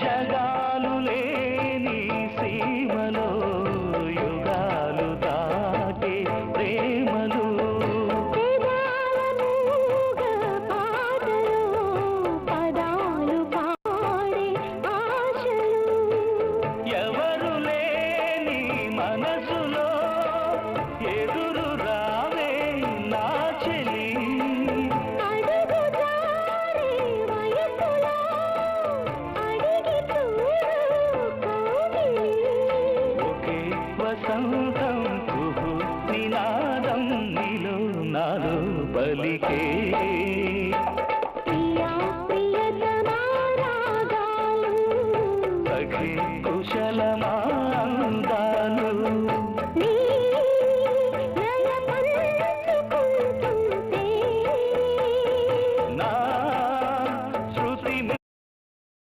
జగాలు లేని సీమలో యుగాలు దాటే ప్రేమలు ఎవరు లేని మనసులో ఎదురు రావే నా చెలి ఒకే వసంతం కుహు నినాదం నీలో నాలో పలికే